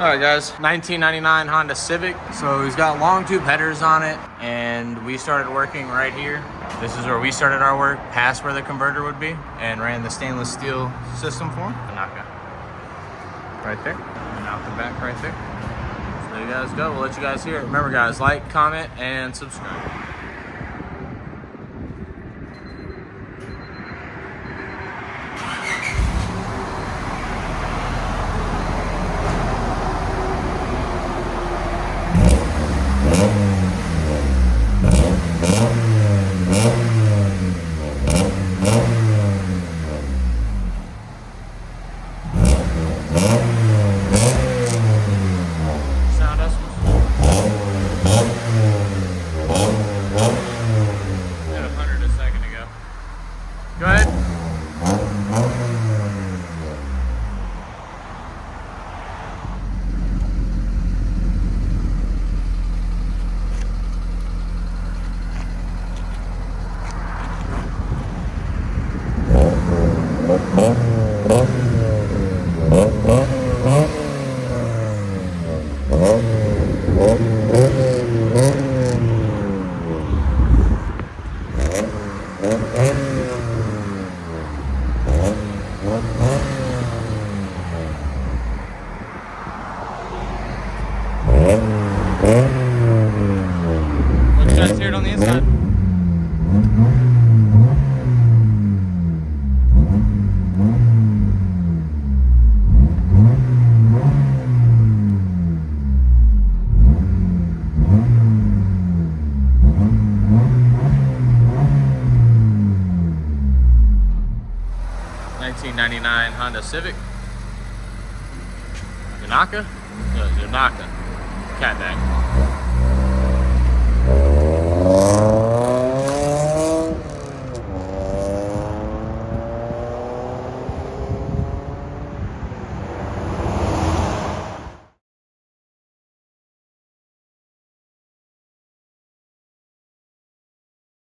Alright guys, 1999 Honda Civic. So he's got long tube headers on it, and we started working right here. This is where we started our work, past where the converter would be, and ran the stainless steel system for him. Yonaka. Right there. And out the back right there. So there you guys go. We'll let you guys hear it. Remember guys, like, comment, and subscribe. Go ahead. Let you guys hear it on the inside. $19.99 Honda Civic. Yonaka? Yonaka. Catback.